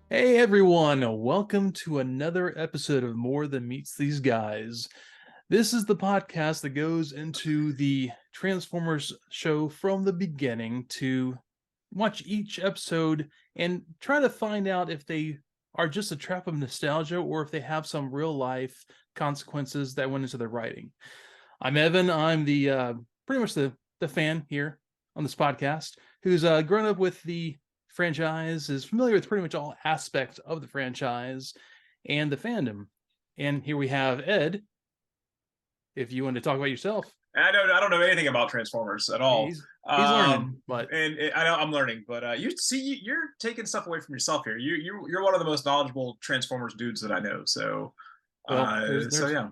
Hey everyone, welcome to another episode of More Than Meets These Guys. This is the podcast that goes into the Transformers show from the beginning to watch each episode and try to find out if they are just a trap of nostalgia or if they have some real life consequences that went into their writing. I'm Evan. I'm the pretty much the fan here on this podcast who's grown up with the franchise, is familiar with pretty much all aspects of the franchise and the fandom. And here we have Ed. If you want to talk about yourself, I don't know anything about Transformers at all. he's learning, but And I know I'm learning, but you're taking stuff away from yourself here. You're one of the most knowledgeable Transformers dudes that I know. So well, so there's yeah,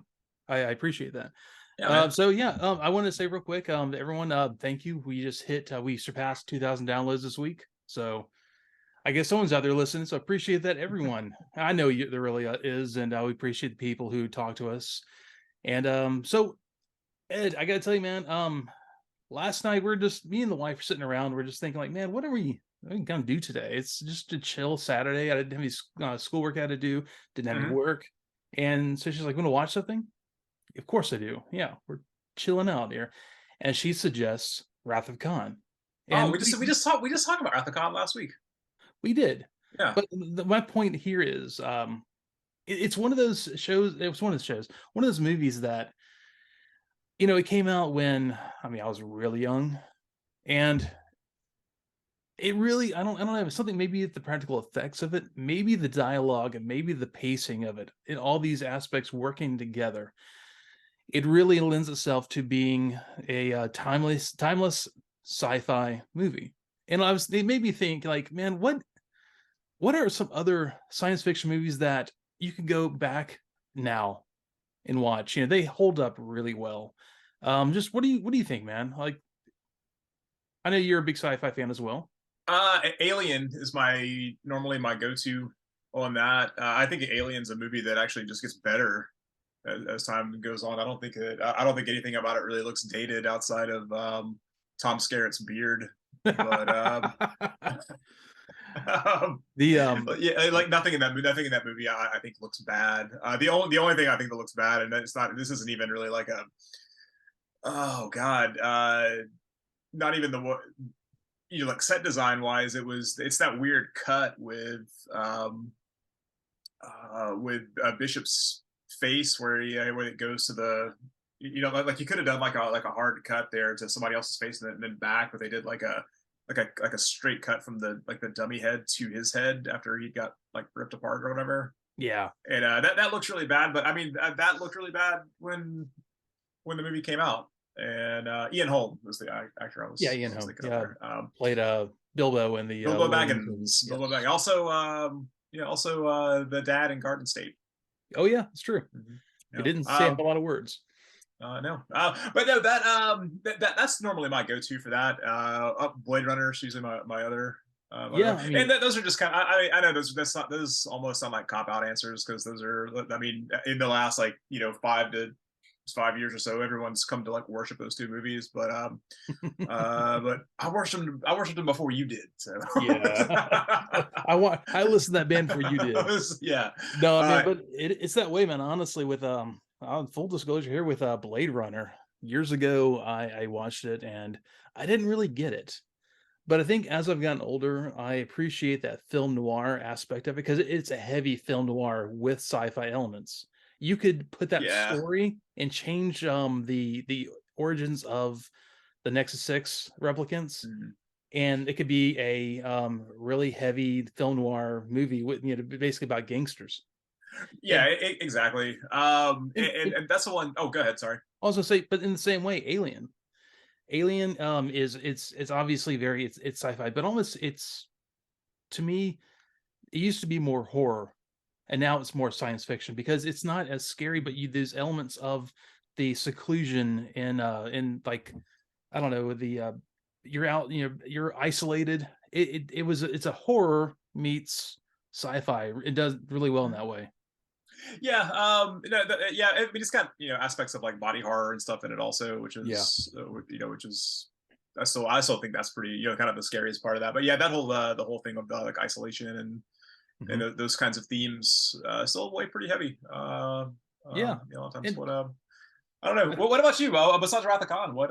I appreciate that. yeah, man. I want to say real quick, to everyone, thank you. We surpassed 2,000 downloads this week, so I guess someone's out there listening. So I appreciate that, everyone. I know there really is, and we appreciate the people who talk to us. And so Ed, I gotta tell you, man, last night we're just me and the wife were sitting around. We're just thinking, like, man, what are we gonna do today? It's just a chill Saturday. I didn't have any schoolwork I had to do, didn't have any Hmm. work, and so she's like, "Want to watch something?" Of course I do. Yeah, we're chilling out here, and she suggests Wrath of Khan, Oh, and we just talked about Athacon last week. we did. Yeah. But my point here is, it's one of those shows. It was one of the shows, one of those movies that it came out when I was really young, and it really I don't know, something, maybe the practical effects of it, maybe the dialogue, and maybe the pacing of it, in all these aspects working together. It really lends itself to being a timeless sci-fi movie. And it made me think, like, man, what are some other science fiction movies that you could go back now and watch? They hold up really well. Just what do you think, man? Like, I know you're a big sci-fi fan as well. Alien is my normally my go-to on that. I think Alien's a movie that actually just gets better as time goes on. I don't think anything about it really looks dated outside of Tom Skerritt's beard. But um, The yeah, like nothing in that movie I think looks bad. The only thing I think that looks bad, and it's not. This isn't even really like a. Oh God, not even like set design wise, it's that weird cut with Bishop's face where it goes to the like you could have done like a hard cut there to somebody else's face and then back, but they did like a straight cut from the dummy head to his head after he got like ripped apart or whatever. yeah, And that looks really bad, but I mean that looked really bad when the movie came out. And Ian Holm was the actor yeah, I was thinking of yeah, there. played Bilbo in the Bilbo Lord of the Rings movies. Baggins. Yeah. Bilbo Baggins. Also, also the dad in Garden State. Oh yeah, it's true. Mm-hmm. He Yeah. didn't say a lot of words. No. But no, that's normally my go-to for that. Blade Runner is usually my other. Yeah, And those are just kind of. I know those almost sound like cop out answers because those are. I mean, in the last 5 years or so, everyone's come to like worship those two movies. But I worshipped them before you did. So yeah. I listened to that band before you did. Yeah. No, I mean, Uh, but it's that way, man. Honestly, with full disclosure here, with Blade Runner, years ago, I watched it and I didn't really get it. But I think as I've gotten older, I appreciate that film noir aspect of it, because it's a heavy film noir with sci-fi elements. You could put that yeah. story and change the origins of the Nexus 6 replicants, Mhm. and it could be a really heavy film noir movie with basically about gangsters. Yeah, And, exactly. And that's the one oh go ahead, sorry. also say, but in the same way, Alien is it's obviously it's sci-fi, but almost it's, to me, it used to be more horror, and now it's more science fiction because it's not as scary, but you there's elements of the seclusion in, like, I don't know, the you're out, you're isolated. It's a horror meets sci-fi. It does really well in that way. Yeah, yeah. I mean, it's got aspects of like body horror and stuff in it also, which Yeah. is which is I still think that's pretty kind of the scariest part of that. But yeah, that whole the whole thing of like isolation and Mhm. those kinds of themes still weigh pretty heavy. Yeah, A lot of times. and What I don't know. What about you? Besides Wrath of Khan, what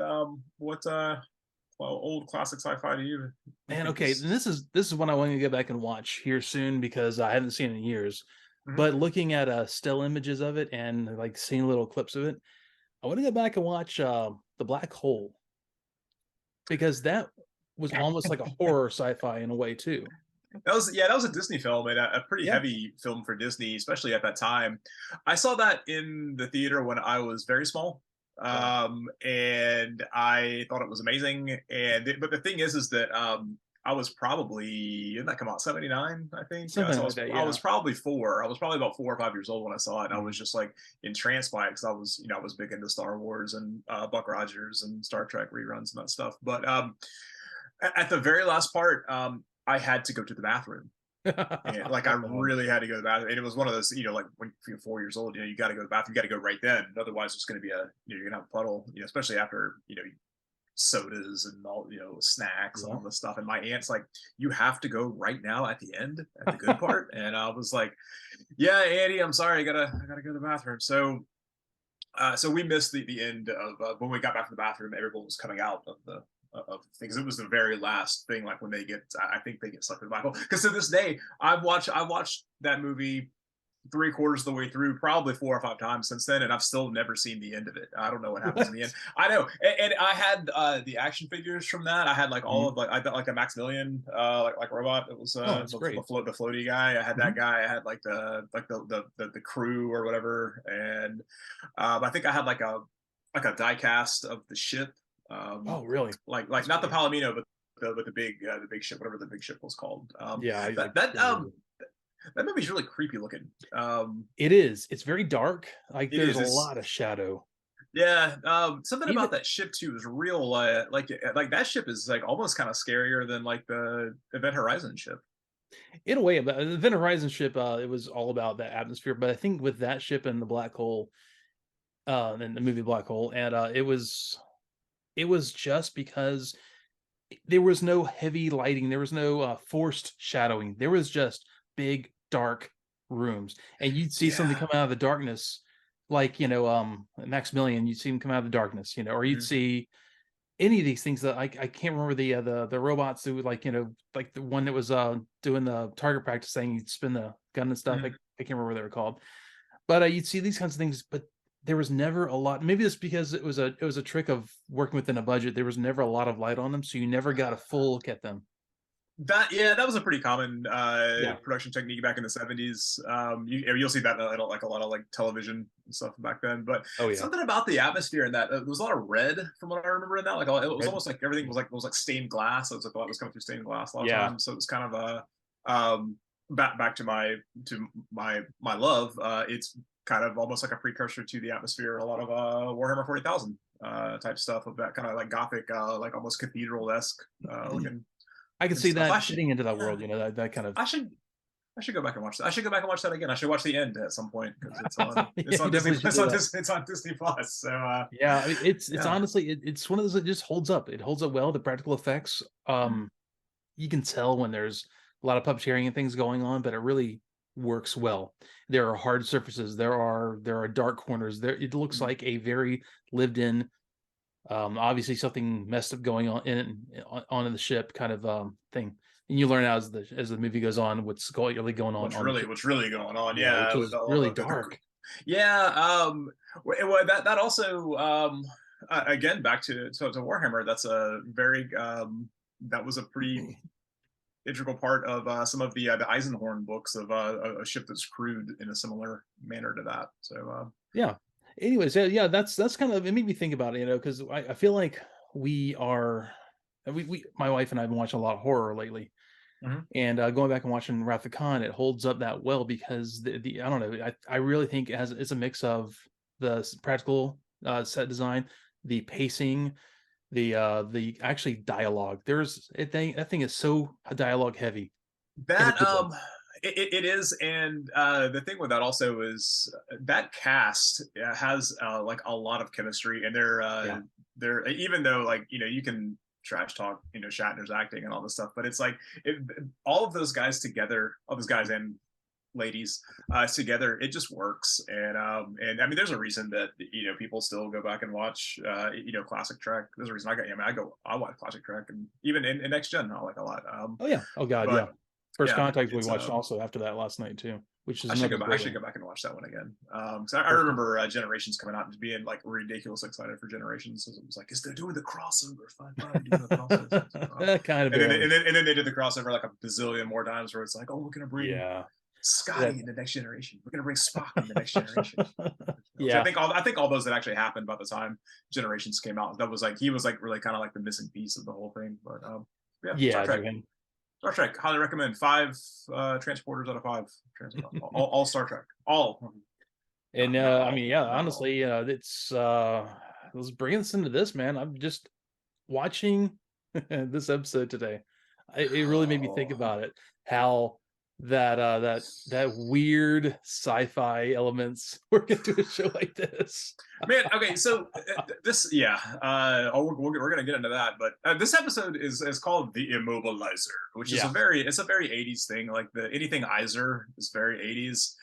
well, old classic sci-fi do you and think okay, is? and this is one I want to go back and watch here soon because I haven't seen it in years. Mhm. But looking at still images of it and like seeing little clips of it, I want to go back and watch the Black Hole because that was almost like a horror sci-fi in a way too. That was a Disney film and a pretty Yeah. heavy film for Disney, especially at that time. I saw that in the theater when I was very small, Wow. and I thought it was amazing. But the thing is that I was probably didn't that come out 79? I think Something so. like that, I yeah. was probably 4. I was probably about 4 or 5 years old when I saw it, and I Mhm. was just like entranced by it because I was big into Star Wars and Buck Rogers and Star Trek reruns and that stuff. But at the very last part, I had to go to the bathroom. And like I That's one. really had to go to the bathroom. And it was one of those, like when you're 4 years old, you got to go to the bathroom, you got to go right then. Otherwise it's going to be you're gonna have a puddle, especially after, sodas and all, snacks and Yeah. all this stuff. And my aunt's like, you have to go right now at the end, at the good part. And I was like, yeah, Andy, I'm sorry. I gotta go to the bathroom. So we missed the end of when we got back to the bathroom. Everyone was coming out of things. It was the very last thing, like when they get. I think they get sucked in the Bible. Because to this day, I watched that movie 3/4 of the way through, probably 4 or 5 times since then, and I've still never seen the end of it. I don't know what happens in the end. What? I know, and I had the action figures from that. I had like all Mhm. of I got like a Maximilian like robot. It was Oh, that's great. the floaty guy. I had that Mhm. guy. I had like the crew or whatever, and I think I had like a die cast of the ship. Um, Oh, really? like That's not the great. Palomino, but the big ship, whatever the big ship was called. Yeah, I That that can't um remember. that movie's really creepy looking. It is. It's very dark. Like It there's is. a lot of shadow. Yeah. Something Even about that ship too is real. Like that ship is like almost kind of scarier than like the Event Horizon ship. in a way, about the Event Horizon ship, it was all about that atmosphere. But I think with that ship and the black hole, and the movie Black Hole, and it was just because there was no heavy lighting, there was no forced shadowing. There was just big dark rooms, and you'd see something Yeah. come out of the darkness, like Maximilian. You'd see him come out of the darkness, or you'd Mhm. see any of these things that I can't remember the robots who would like the one that was doing the target practice thing. You'd spin the gun and stuff. Mhm. I can't remember what they were called, but you'd see these kinds of things, but there was never a lot. Maybe it's because it was a trick of working within a budget. There was never a lot of light on them, so you never got a full look at them. That was a pretty common Yeah. production technique back in the 70s. You'll see that in like a lot of like television and stuff back then. But Oh yeah. something about the atmosphere in that there was a lot of red from what I remember in that. Like it was Red. almost like everything was like stained glass. So it was like a lot was coming through stained glass a lot of Yeah. times. So it was kind of a back to my love. It's kind of almost like a precursor to the atmosphere. A lot of Warhammer 40,000 type stuff of that kind of like gothic, like almost cathedral esque looking I could and see stuff. that fitting into that Yeah, world. That kind of. I should I should go back and watch that. I should go back and watch that again. I should watch the end at some point because Yeah, you definitely should do that. It's on Disney Plus. So Yeah, I mean, it's yeah. honestly it's one of those that just holds up. It holds up well. The practical effects, Mhm. you can tell when there's a lot of puppeteering and things going on, but it really works well. There are hard surfaces. There are dark corners. There, it looks Mhm. like a very lived in. Obviously, something messed up going on in the ship, kind of thing. And you learn as the movie goes on really going on the ship. What's really going on? Yeah, which Yeah, with is all really the dark. yeah. Well, that also again back to Warhammer. That's a very that was a pretty integral part of some of the Eisenhorn books of a ship that's crewed in a similar manner to that. So Yeah. Anyways, yeah, that's kind of it made me think about it, because I feel like we are my wife and I have been watching a lot of horror lately. mhm. And going back and watching Wrath of Khan, it holds up that well because the I don't know, I really think it's a mix of the practical set design, the pacing, the actually dialogue. That thing is so dialogue heavy in a That good way. it is, and the thing with that also is that cast has like a lot of chemistry, and Yeah. they're even though like you can trash talk, Shatner's acting and all this stuff. But it's like all of those guys together, all those guys and ladies together, it just works. And I mean, there's a reason that people still go back and watch classic Trek. There's a reason I watch classic Trek, and even in next gen I like a lot. Oh yeah, oh god, but yeah. First yeah, Contact we watched also after that last night too, which is I should another go. I should go back and watch that one again. So I remember Generations coming out and being like ridiculously excited for Generations. It was like, is they're doing the crossover? Finally doing the crossover. Kind of. And then they did the crossover like a bazillion more times, where it's like, oh, we're gonna bring Scotty in the next generation. We're gonna bring Spock in the next generation. Yeah, I think all those that actually happened by the time Generations came out. That was like he was like really kind of like the missing piece of the whole thing. But yeah, Star Trek, highly recommend. 5 transporters out of 5. All Star Trek, all. And I mean, yeah, honestly, it's let's bring us into this, man. I'm just watching this episode today. It really made me think about it, how that weird sci-fi elements work into a show like this. Man, okay, so this, we're gonna get into that, but this episode is called the Immobilizer, which is a very 80s thing. Like anything Izer is very 80s,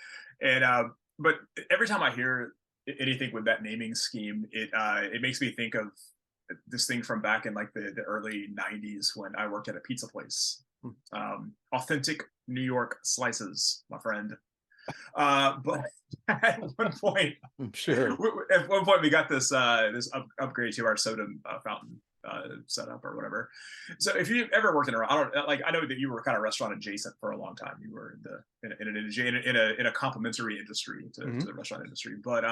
and but every time I hear anything with that naming scheme, it makes me think of this thing from back in like the early 90s when I worked at a pizza place. Authentic New York slices, my friend. But at one point, I'm sure at one point we got this upgrade to our soda fountain setup or whatever. So if you ever worked in I know that you were kind of restaurant adjacent for a long time. You were in a complementary industry to the restaurant industry, but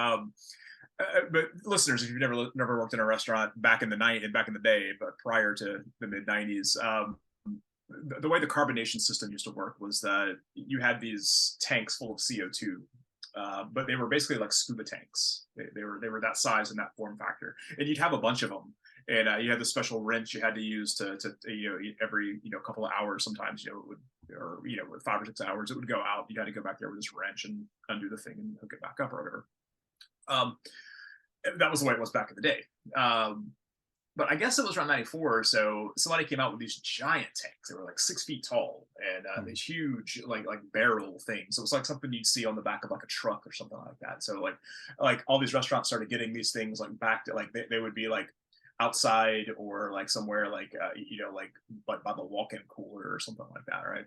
listeners, if you've never worked in a restaurant back in the day, but prior to the mid 90s, the way the carbonation system used to work was that you had these tanks full of CO2, but they were basically like scuba tanks. They were that size and that form factor, and you'd have a bunch of them. And you had the special wrench you had to use to every couple of hours. Sometimes with 5 or 6 hours it would go out. You had to go back there with this wrench and undo the thing and hook it back up or whatever. That was the way it was back in the day. But I guess it was around 94 or so, somebody came out with these giant tanks. They were like 6 feet tall and these huge like barrel things. So it was like something you'd see on the back of like a truck or something like that. So like all these restaurants started getting these things like back to like they would be like outside or like somewhere like like by the walk-in cooler or something like that, right?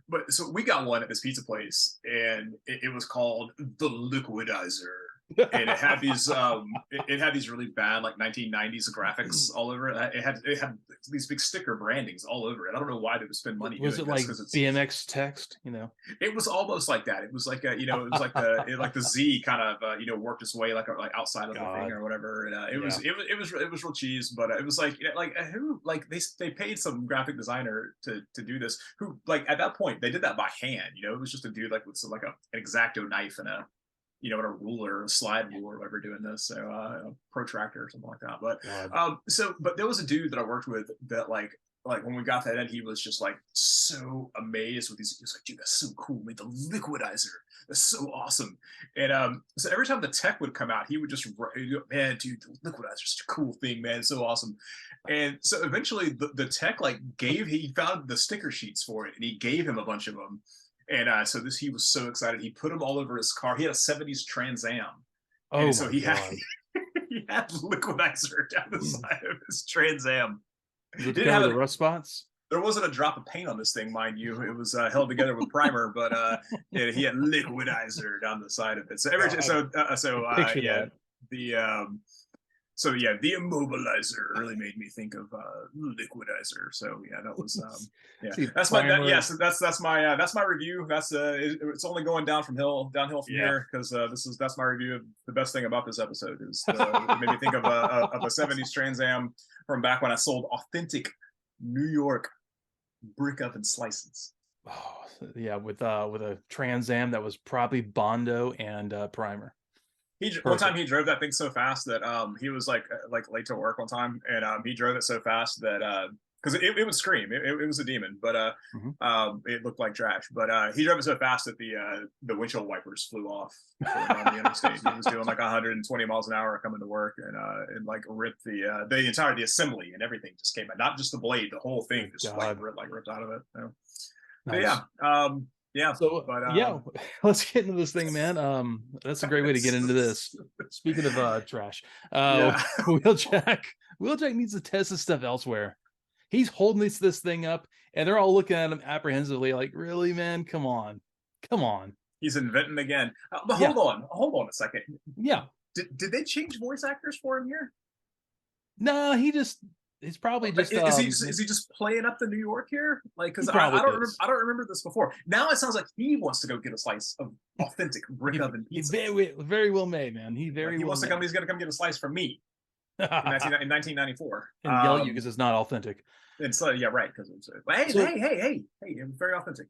But so we got one at this pizza place, and it was called the Liquidizer. And it had these really bad like 1990s graphics all over it. It had these big sticker brandings all over it. I don't know why they would spend money. Was it like BMX text? It was almost like that. It was like it was like the Z kind of worked its way like outside of the thing or whatever. And it was real cheese, but it was like who like they paid some graphic designer to do this. Who like at that point they did that by hand. It was just a dude like with some, like an X-Acto knife and a and a ruler, a slide ruler, or whatever, doing this. So a protractor or something like that. But but there was a dude that I worked with that like when we got that in, he was just like so amazed with these. He was like, dude, that's so cool, man. The Liquidizer, that's so awesome. And so every time the tech would come out, he would just, man, dude, the Liquidizer's such a cool thing, man. It's so awesome. And so eventually the tech he found the sticker sheets for it, and he gave him a bunch of them. And so he was so excited. He put them all over his car. He had a 70s Trans Am. Oh, so he had Liquidizer down the side of his Trans Am. Did it have the rust spots? There wasn't a drop of paint on this thing, mind you. It was held together with primer, but he had Liquidizer down the side of it. So the Immobilizer really made me think of Liquidizer. So yeah, that was that's my review. That's it's only going downhill from here, because that's my review of the best thing about this episode is it made me think of a 70s Trans Am from back when I sold authentic New York brick oven slices. Oh yeah, with a Trans Am that was probably Bondo and primer. One time he drove that thing so fast that he was like late to work one time, and he drove it so fast that because it would scream. It was a demon, but Mhm. it looked like trash. But he drove it so fast that the windshield wipers flew off going down the interstate. He was doing like 120 miles an hour coming to work, and like ripped the assembly and everything just came out. Not just the blade, the whole thing Good just God. ripped out of it. So, but Nice. yeah. So But yeah, let's get into this thing, man. That's a great way to get into this. Speaking of trash, yeah. Wheeljack, Wheeljack needs to test his stuff elsewhere. He's holding this thing up, and they're all looking at him apprehensively, like, "Really, man? Come on, come on." He's inventing again. But Yeah, hold on a second. yeah. Did they change voice actors for him here? No, he's probably just Is he just playing up the New York here? Like, he because probably is. I don't remember this before. Now it sounds like he wants to go get a slice of authentic brick oven He pizza. very well may, man. He very Like he well wants to may. come. He's gonna come get a slice from me in 1994. And yell at you because it's not authentic. And so yeah, right. Because hey, So hey, it was very authentic.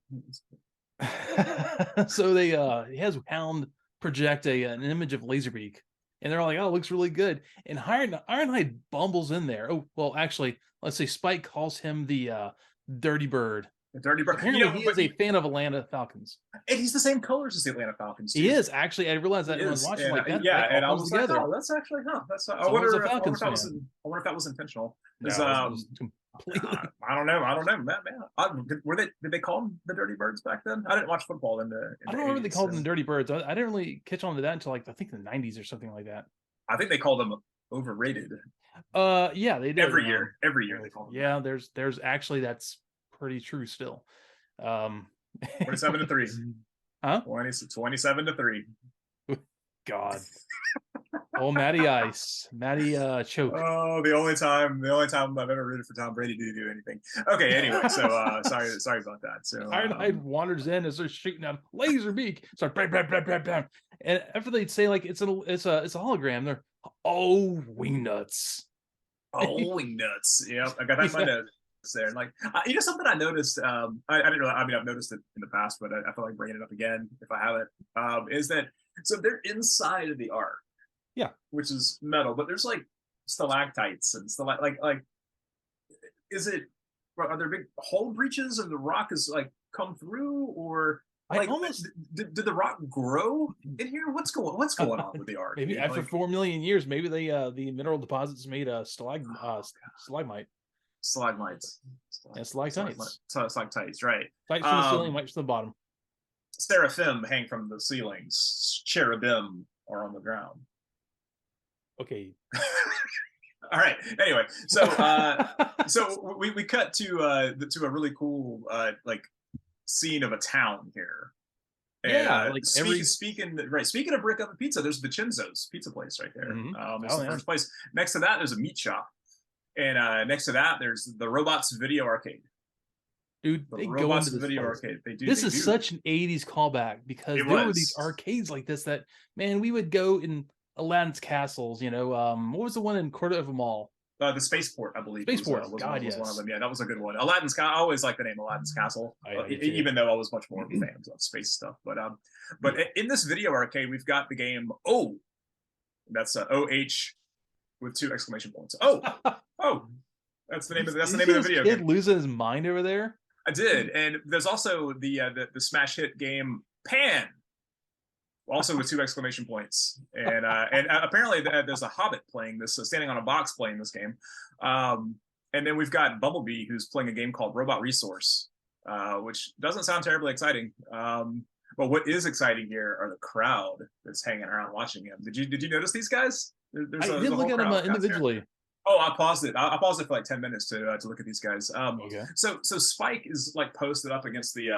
so they he has Hound project an image of Laserbeak, and they're all like, "Oh, it looks really good." And Ironhide bumbles in there. Oh, well, actually, let's say Spike calls him the Dirty Bird. The Dirty Bird. Apparently, he is a fan of Atlanta Falcons. And he's the same colors as the Atlanta Falcons He too. is actually. I realized that He when I was is, watching, and like that. yeah, That all and I comes was together. like, oh, that's actually That's. I Someone's a wonder. I wonder Falcons if that was. fan. I wonder if that was intentional. No, it was completely. I don't know. Did they call them the Dirty Birds back then? I didn't watch football in the I don't remember 80s, they called so. them the Dirty Birds. I didn't really catch on to that until like I think the '90s or something like that. I think they called them overrated. Yeah, they did. Every year they call them. Yeah, there's actually that's pretty true still. 27-3. Huh? 27-3. God. Oh, Matty Ice. Matty choke. Oh, the only time I've ever rooted for Tom Brady to do anything. Okay, anyway, so sorry about that. So Ironhide wanders in as they're shooting at Laserbeak. So bam, bam, bam, bam, bam. And after they'd say like it's a hologram, they're wing nuts. wing nuts. Yeah, I got that in my notes there. And like something I noticed, I didn't really, I mean, I've noticed it in the past, but I feel like bringing it up again if I haven't, is that so they're inside of the ark. Yeah. Which is metal, but there's like stalactites and like are there big hole breaches and the rock is like come through, or like did the rock grow in here? What's going on with the ark? Maybe after 4 million years, maybe they the mineral deposits made a stalagmite. Stalagmites. Yeah, stalactites. Stalactites, right. Lights from the ceiling, lights from the bottom. Seraphim hang from the ceilings. Cherubim are on the ground. Okay. All right. Anyway, so we cut to a really cool like scene of a town here. And, yeah, like speaking of brick oven pizza, there's Vincenzo's pizza place right there. It's the first place. Next to that, there's a meat shop, and next to that, there's the Robots Video Arcade. Dude, they go into this video arcade. They do. This is such an '80s callback because there were these arcades like this that, man, we would go in Aladdin's castles. You know, what was the one in Cordova Mall? The Spaceport, I believe. Spaceport, was God, yes. One of them. Yeah, that was a good one. Aladdin's Castle. I always liked the name Aladdin's Castle, even though I was much more of a fan of space stuff. But in this video arcade, we've got the game. Oh, that's OH with 2 exclamation points. Oh, that's the name of the video game. Kid losing his mind over there. I did, and there's also the smash hit game Pan, also with 2 exclamation points, and apparently there's a Hobbit playing this, standing on a box playing this game, and then we've got Bumblebee who's playing a game called Robot Resource, which doesn't sound terribly exciting. But what is exciting here are the crowd that's hanging around watching him. Did you notice these guys? I did look at them individually. Oh, I paused it. I paused it for like 10 minutes to look at these guys. Okay. So Spike is like posted up against the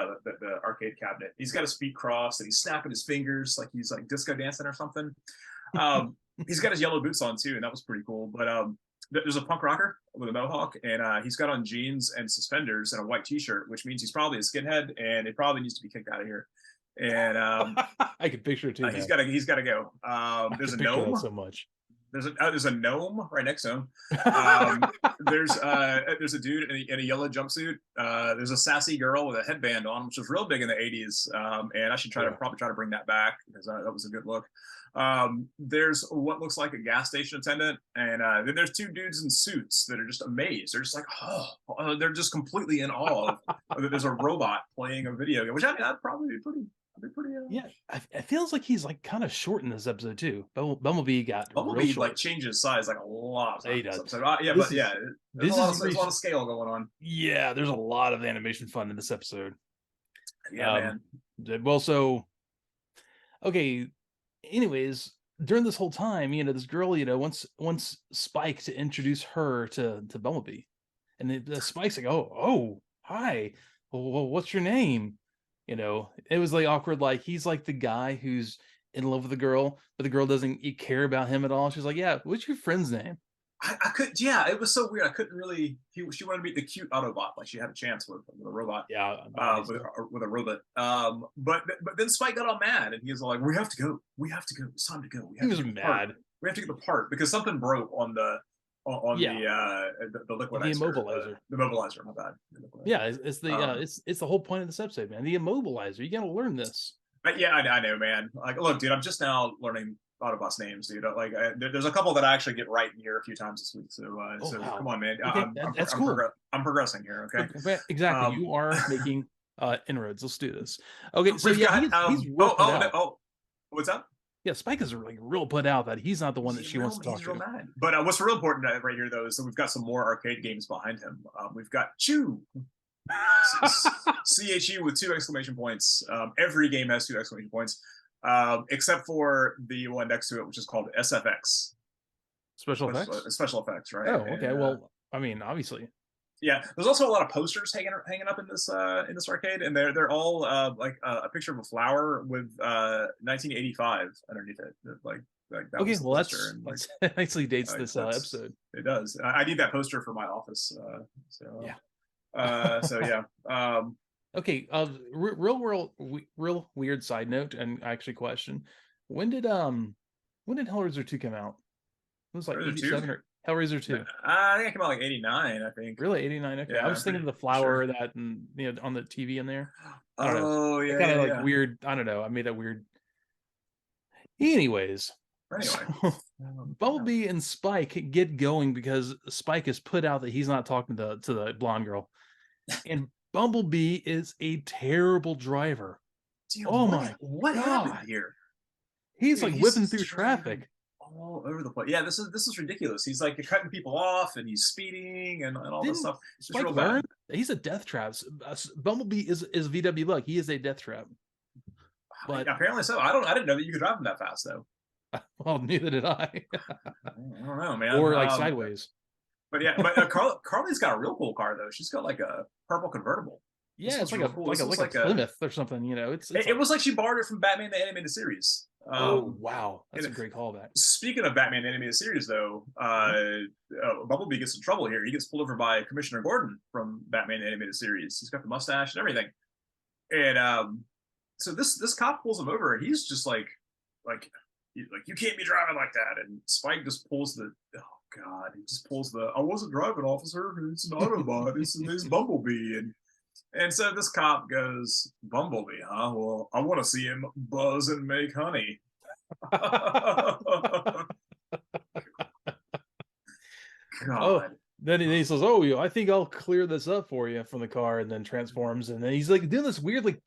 arcade cabinet. He's got his feet crossed and he's snapping his fingers like he's like disco dancing or something. He's got his yellow boots on too, and that was pretty cool. But there's a punk rocker with a mohawk, and he's got on jeans and suspenders and a white T-shirt, which means he's probably a skinhead, and it probably needs to be kicked out of here. And I can picture it too. He's got to go. There's a gnome. So much. There's a gnome right next to him. There's a dude in a yellow jumpsuit. There's a sassy girl with a headband on, which was real big in the 80s. And I should probably try to bring that back because that was a good look. There's what looks like a gas station attendant, and then there's two dudes in suits that are just amazed. They're just like, they're just completely in awe of that there's a robot playing a video game, which I mean, I'd probably be pretty. I'd be pretty. Yeah, it feels like he's like kind of short in this episode too. Bumblebee got real Bumblebee like short. changes size like a lot of Yeah, he times. does. So yeah, This but is yeah, this is there's a lot of scale going on. yeah. There's a lot of animation fun in this episode. Yeah, man. Well, so okay. Anyways, during this whole time, this girl, wants Spike to introduce her to Bumblebee, and the Spike's like, oh, hi, well, what's your name? It was like awkward. Like he's like the guy who's in love with the girl, but the girl doesn't care about him at all. She's like, yeah, what's your friend's name? I could, yeah, it was so weird. I couldn't really. She wanted to meet the cute Autobot, like she had a chance with a robot, Yeah, with a robot. But then Spike got all mad, and he was like, "We have to go. We have to go. It's time to go. We he have to was get the mad. part. We have to get the part because something broke on Yeah, the the liquidizer, immobilizer. the mobilizer. My bad. Yeah, it's the whole point of this episode, man. The immobilizer. You got to learn this. Yeah, I know, man. Like, look, dude, I'm just now learning Autobots names, dude. Like, there's a couple that I actually get right in here a few times this week. So, Wow. come on, man. Okay, that's cool. I'm progressing here. Okay, Exactly. You are making inroads. Let's do this. Okay, so we've yeah, got he's real put out. What's up? Yeah, Spike is like real put out that he's not the one that she wants to talk to. Mad. But what's real important right here, though, is that we've got some more arcade games behind him. We've got Chew. CHU with 2 exclamation points. Every game has 2 exclamation points, except for the one next to it, which is called SFX. Special effects? Special effects, right? Oh, okay. Well, I mean, obviously. Yeah, there's also a lot of posters hanging up in this arcade, and they're all like a picture of a flower with 1985 underneath it. Like that okay, was well, that nicely dates this episode. It does. I need that poster for my office. So yeah. So yeah. Okay. Real weird side note, and actually question: when did Hellraiser 2 come out? It was like 87 or Hellraiser 2. I think it came out like 89. I think. Really, 89. Okay, yeah, I was thinking of the flower that and on the TV in there. Oh yeah, kind of like weird. I don't know. I made that weird. Anyways. Anyway, Bumblebee and Spike get going because Spike has put out that he's not talking to the blonde girl, and Bumblebee is a terrible driver. Dude, what happened here? He's like whipping through traffic all over the place. Yeah, this is ridiculous. He's like cutting people off and he's speeding and all this stuff. It's Spike real bad. He's a death trap. Bumblebee is VW Luck. He is a death trap. But apparently so. I didn't know that you could drive him that fast though. Well, neither did I. I don't know, man. Or like sideways. But yeah, Carly's got a real cool car though. She's got like a purple convertible. Yeah, it's like a Plymouth or something. It was like she borrowed it from Batman the Animated Series. Oh wow, that's a great callback. Speaking of Batman the Animated Series, though, Bumblebee gets in trouble here. He gets pulled over by Commissioner Gordon from Batman the Animated Series. He's got the mustache and everything, and so this cop pulls him over, and he's just like you can't be driving like that. And Spike just pulls the I wasn't driving, officer. It's an Autobot. It's Bumblebee. And so this cop goes, Bumblebee, huh? Well, I want to see him buzz and make honey. God. Oh, then he says, "Oh, I think I'll clear this up for you," from the car, and then transforms, and then he's like doing this weird like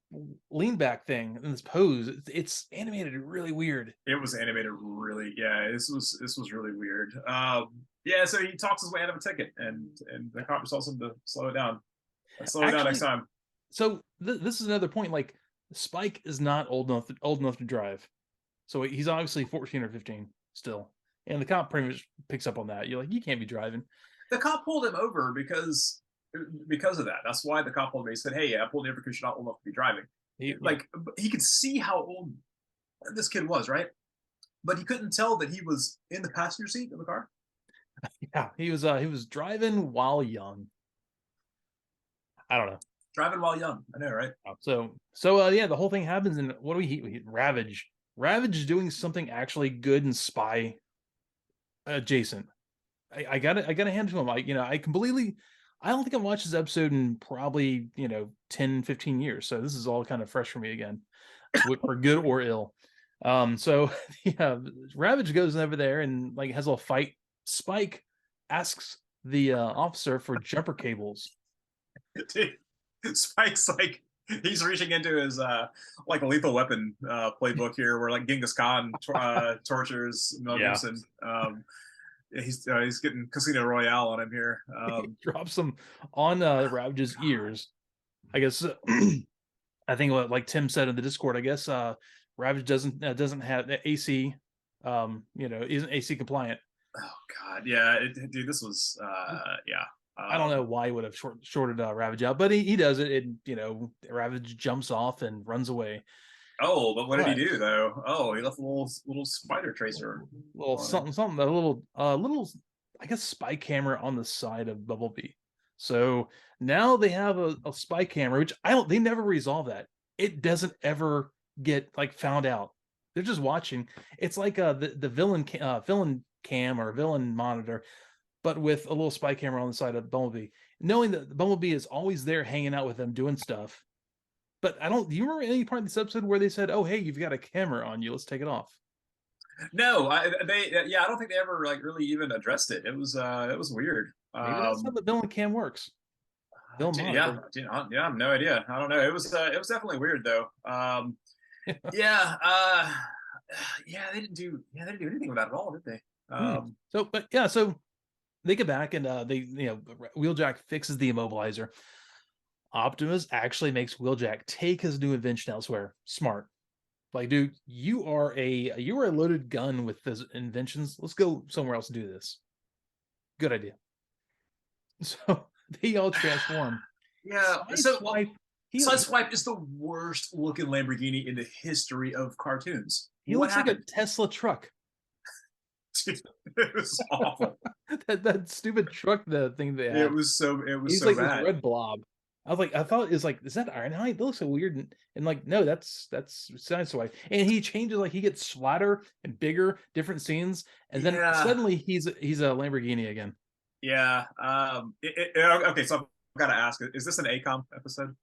lean back thing in this pose. It's animated really weird. It was animated really, yeah. This was really weird. Yeah. So he talks his way out of a ticket, and the cop tells him to slow it down. Slow it down next time. So this is another point. Like Spike is not old enough to drive, so he's obviously 14 or 15 still, and the cop pretty much picks up on that. You're like, you can't be driving. The cop pulled him over because of that. That's why the cop pulled me. He said, "Hey, I pulled you over because you're not old enough to be driving." He could see how old this kid was, right? But he couldn't tell that he was in the passenger seat of the car. Yeah, he was driving while young. I don't know. Driving while young. I know, right? So yeah, the whole thing happens, and what do we hit? Ravage. Ravage is doing something actually good and spy adjacent. I gotta hand it to him. I don't think I've watched this episode in probably 10, 15 years. So this is all kind of fresh for me again, for good or ill. So yeah, Ravage goes over there and like has a little fight. Spike asks the officer for jumper cables. Dude, Spike's like he's reaching into his like a Lethal Weapon playbook here, where like Genghis Khan tortures Mel Yeah. Gibson. He's getting Casino Royale on him here. He drops them on Ravage's ears. I guess I think what like Tim said in the Discord. I guess Ravage doesn't have AC. Isn't AC compliant. Oh God, yeah, dude, this was yeah. I don't know why he would have shorted Ravage out, but he does it. And Ravage jumps off and runs away. Oh, but what did he But do though? Oh, he left a little spider tracer little on him. something, a little, I guess, spy camera on the side of Bumblebee. So now they have a spy camera, which they never resolve that. It doesn't ever get like found out. They're just watching. It's like the villain cam or villain monitor, but with a little spy camera on the side of Bumblebee, knowing that Bumblebee is always there hanging out with them doing stuff. But do you remember any part of this episode where they said, "Oh, hey, you've got a camera on you. Let's take it off"? No, I don't think they ever like really even addressed it. It was weird. Maybe that's how the villain cam works. Villain Yeah, monitor. yeah, I have no idea. I don't know. It was definitely weird though. Yeah, they didn't do anything with that at all, did they? So they get back and Wheeljack fixes the immobilizer. Optimus actually makes Wheeljack take his new invention elsewhere. Smart. Like, dude, you are a loaded gun with those inventions. Let's go somewhere else and do this. Good idea. So they all transform. Yeah. So Sideswipe, is the worst looking Lamborghini in the history of cartoons. He looks like a Tesla truck. Dude, it was awful. that stupid truck, the thing they had. He's so like bad. This red blob. I thought it was like, is that Ironhide? That looks so weird. And like, no, that's Sideswipe. And he changes, like he gets flatter and bigger, different scenes, and then suddenly he's a Lamborghini again. Yeah. Okay, so I've got to ask: is this an ACOM episode?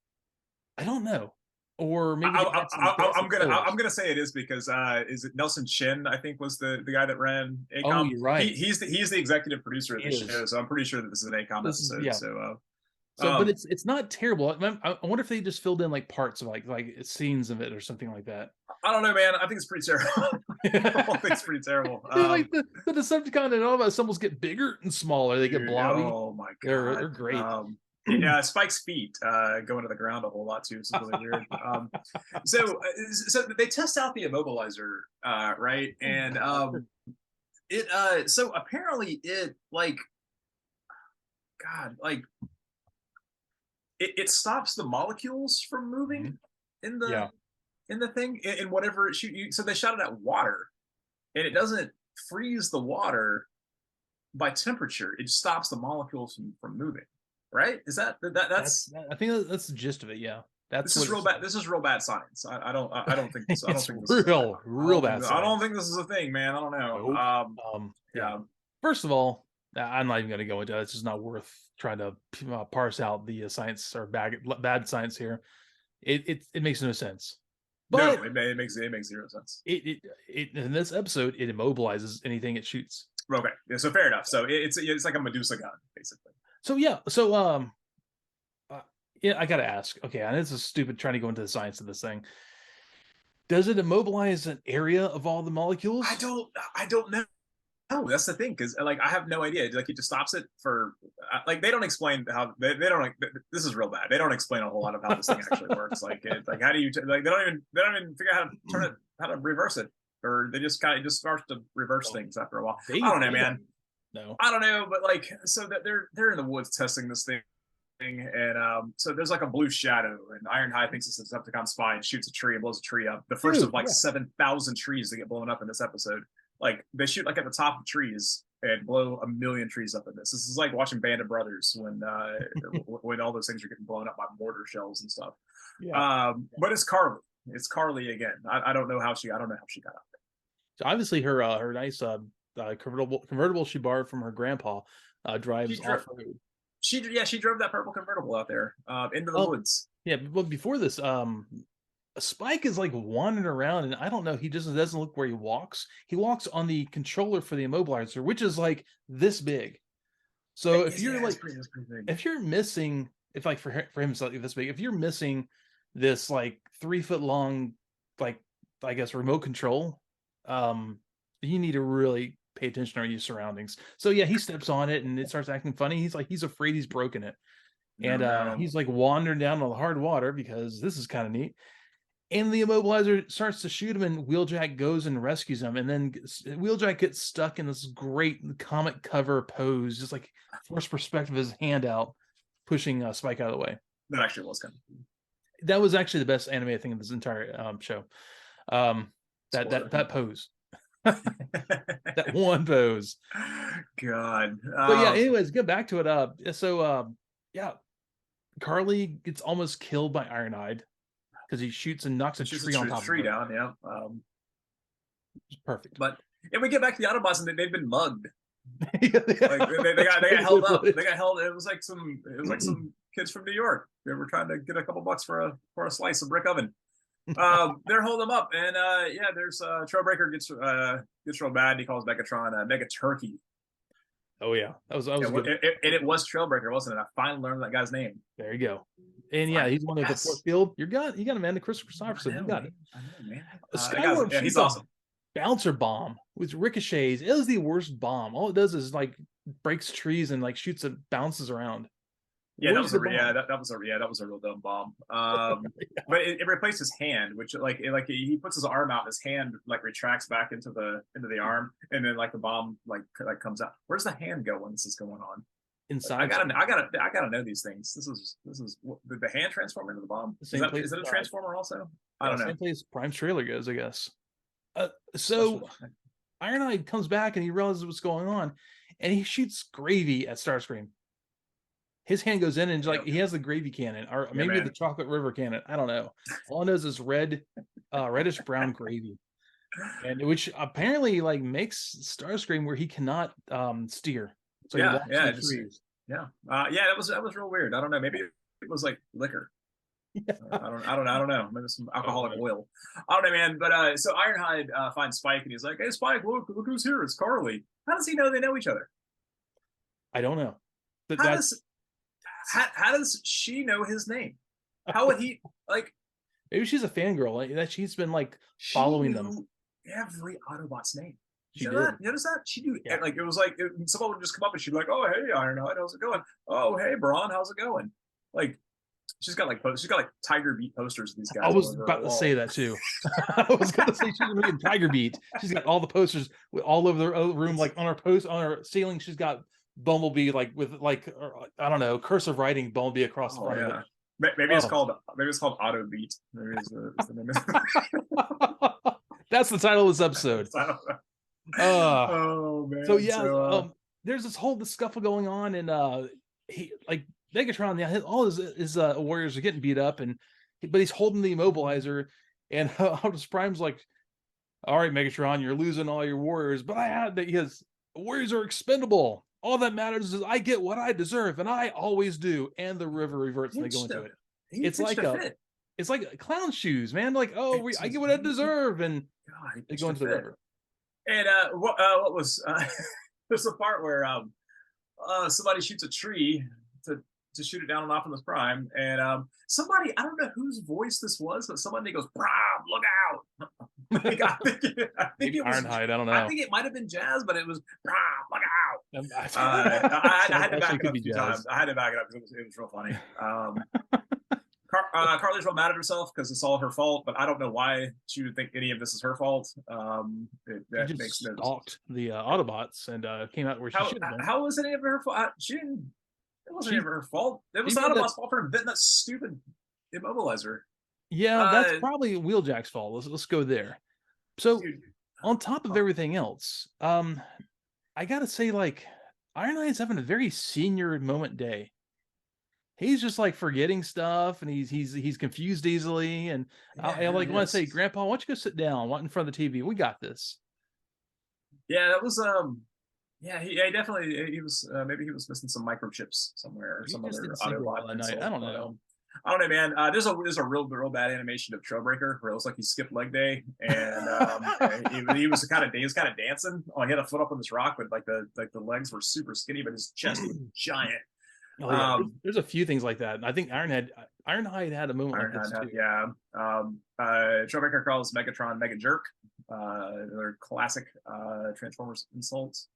I don't know, or maybe I'm gonna say it is because is it Nelson Chin? I think was the guy that ran ACOM. Oh, you're right. He's the executive producer of the show, so I'm pretty sure that this is an ACOM episode. Yeah. But it's not terrible. I wonder if they just filled in like parts of like scenes of it or something like that. I don't know, man. I think it's pretty terrible. I think it's pretty terrible. Like the Decepticon and all of us almost get bigger and smaller. They get blobby. Oh my god, they're great. Yeah, Spike's feet go into the ground a whole lot too. It's really weird. So they test out the immobilizer, right? And so apparently it like, God, like it stops the molecules from moving in the thing in whatever it shoot. So they shot it at water, and it doesn't freeze the water by temperature. It stops the molecules from moving. Right? Is that's I think that's the gist of it. Yeah. This is real bad. This is real bad science. I don't think this. I don't think this real bad. I don't think this is a thing, man. I don't know. Nope. Yeah. First of all, I'm not even going to go into it. It's just not worth trying to parse out the science or bad science here. It makes no sense. But no, it makes zero sense. It in this episode it immobilizes anything it shoots. Okay, yeah, so fair enough. So it's like a Medusa gun, basically. So yeah, I gotta ask. Okay, and this is stupid trying to go into the science of this thing. Does it immobilize an area of all the molecules? I don't know. No, that's the thing, because like I have no idea. Like it just stops it for like they don't explain how they don't. This is real bad. They don't explain a whole lot of how this thing actually works. Like how do you like they don't even figure out how to turn it, how to reverse it, or they just kind of starts to reverse things after a while. I don't know, man. No, I don't know, but like so that they're in the woods testing this thing, and so there's like a blue shadow, and Ironhide thinks it's a Decepticon spy and shoots a tree and blows a tree up. The first of like 7,000 trees that get blown up in this episode. Like they shoot like at the top of trees and blow 1,000,000 trees up in this. This is like watching Band of Brothers when when all those things are getting blown up by mortar shells and stuff. Yeah. But it's Carly. It's Carly again. I don't know how she got out there. So obviously her nice convertible she borrowed from her grandpa drives off road. She drove that purple convertible out there into the woods. Yeah, but before this, Spike is like wandering around, and I don't know. He just doesn't look where he walks. He walks on the controller for the immobilizer, which is like this big. So if you're Yeah, like, it's pretty big. if you're missing, if like for him it's like this big, if you're missing this like 3 foot long, like I guess remote control, um, you need to really pay attention to your surroundings. So yeah, he steps on it and it starts acting funny. He's like he's afraid he's broken it, No, and no. he's like wandering down on the hard water because this is kind of neat. And the immobilizer starts to shoot him, and Wheeljack goes and rescues him. And then Wheeljack gets stuck in this great comic cover pose, just like first perspective of his hand out, pushing Spike out of the way. That actually was kind of cool. That was actually the best animated thing of this entire show. That pose, that one pose. God. But yeah, anyways, get back to it. Yeah, Carly gets almost killed by Ironhide because he shoots and knocks a tree on top of her. Down, yeah. Perfect. But and we get back to the Autobots, and they've been mugged. Yeah, Like they got held up. They got held. It was like some kids from New York. They were trying to get a couple bucks for a slice of brick oven. They're holding them up, and yeah, there's Trailbreaker gets real bad. He calls Megatron Mega Turkey. Oh yeah, that was good. And it was Trailbreaker, wasn't it? I finally learned that guy's name. There you go. And yeah, he's one of the force field. You got him, man. The Christopher Christopherson. You got it. I know, man. Skywarp, he's awesome. Bouncer bomb with ricochets. It was the worst bomb. All it does is like breaks trees and like shoots and bounces around. Yeah, that was a real dumb bomb. But it replaced his hand, which like he puts his arm out, and his hand like retracts back into the arm, and then like the bomb like comes out. Where's the hand go when this is going on? Inside. I gotta know these things. This is did the hand transform into the bomb? Is it a transformer also? I don't know. Same place Prime's trailer goes, I guess. So Ironhide comes back and he realizes what's going on, and he shoots gravy at Starscream. His hand goes in and like he has the gravy cannon, or maybe the chocolate river cannon. I don't know. All I know is this reddish brown gravy, and which apparently like makes Starscream where he cannot steer. So yeah, that was real weird. I don't know. Maybe it was like liquor. Yeah. I don't know. Maybe some alcoholic oil. I don't know, man. But so Ironhide finds Spike, and he's like, "Hey, Spike, look who's here! It's Carly." How does he know they know each other? I don't know. How does she know his name? How would he like? Maybe she's a fangirl. Like that she's been like following them. Every Autobot's name. She did. Notice that? She knew. Yeah. Like it was like someone would just come up and she'd be like, "Oh, hey, Ironhide, how's it going? Oh, hey, Brawn, how's it going?" Like she's got like Tiger Beat posters of these guys. I was about to say that too. I was going to say she's making Tiger Beat. She's got all the posters all over the room, like on her ceiling. She's got Bumblebee, like with like I don't know, cursive writing Bumblebee across the front of it. Maybe it's called Auto Beat. Maybe is the name of it. That's the title of this episode. Oh man. So yeah, there's this whole scuffle going on, and he like Megatron, yeah, all his warriors are getting beat up, but he's holding the immobilizer, and Optimus Prime's like, "All right, Megatron, you're losing all your warriors, but warriors are expendable. All that matters is I get what I deserve, and I always do." And the river reverts, and they go into it. It's like clown shoes, man. Like, I get what I deserve, and they go into the river. And what was there's a part where somebody shoots a tree to shoot it down on Optimus Prime, and somebody, I don't know whose voice this was, but somebody goes, "Prime, look out!" I think it was Ironhide. I don't know. I think it might have been Jazz, but it was "Prime, look out." I had to back it up a few times. I had to back it up because it was real funny. Carly's real mad at herself because it's all her fault, but I don't know why she would think any of this is her fault. That makes no stalked the Autobots and came out where she should have been. How was it any of her fault? It wasn't ever her fault. It was Autobot's fault for inventing that stupid immobilizer. Yeah, that's probably Wheeljack's fault. Let's go there. So, on top of everything else, I gotta say, like, Ironhide's having a very senior moment day. He's just like forgetting stuff, and he's confused easily. And I want to say, Grandpa, why don't you go sit down, in front of the TV? We got this. Yeah, that was he definitely he was maybe he was missing some microchips somewhere or some other Autobot. I don't know. I don't know, man. There's a real bad animation of Trailbreaker where it looks like he skipped leg day, and he was kind of dancing. Oh, he had a foot up on this rock, but like the legs were super skinny, but his chest was giant. Oh yeah, there's a few things like that. And I think Ironhide had a moment like this too. Yeah. Trailbreaker calls Megatron Mega Jerk. They're classic Transformers insults.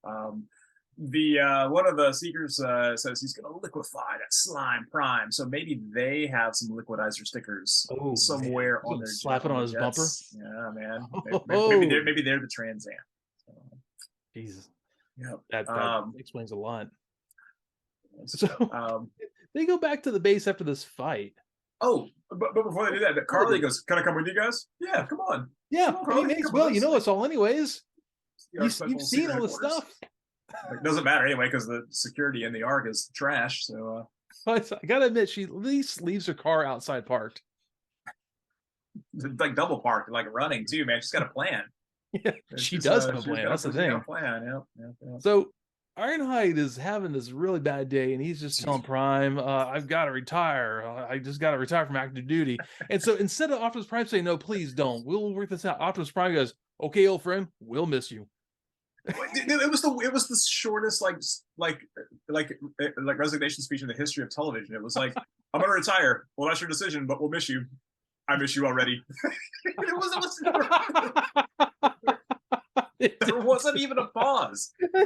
The one of the Seekers says he's going to liquefy that slime prime, so maybe they have some liquidizer stickers somewhere man. on their slap it on his bumper. Yeah, man. Maybe they're the Trans Am. So, Jesus, yeah, that explains a lot. So they go back to the base after this fight. Oh, but before they do that, Carly goes, "Can I come with you guys?" Yeah, come on. Yeah, come on, Carly, well, you know us all anyways. You've seen all the stuff. It doesn't matter anyway because the security in the Ark is trash. So I gotta admit, she at least leaves her car outside parked. Like double parked, like running too, man. She's got a plan. Yeah, she does have a plan. That's the thing. Plan. Yeah. So Ironhide is having this really bad day, and he's just telling Prime, "I've got to retire. I just got to retire from active duty." And so instead of Optimus Prime saying, "No, please don't. We'll work this out," Optimus Prime goes, "Okay, old friend, we'll miss you." It was the shortest like resignation speech in the history of television. It was like, "I'm gonna retire. Well, that's your decision, but we'll miss you. I miss you already." There wasn't even a pause. There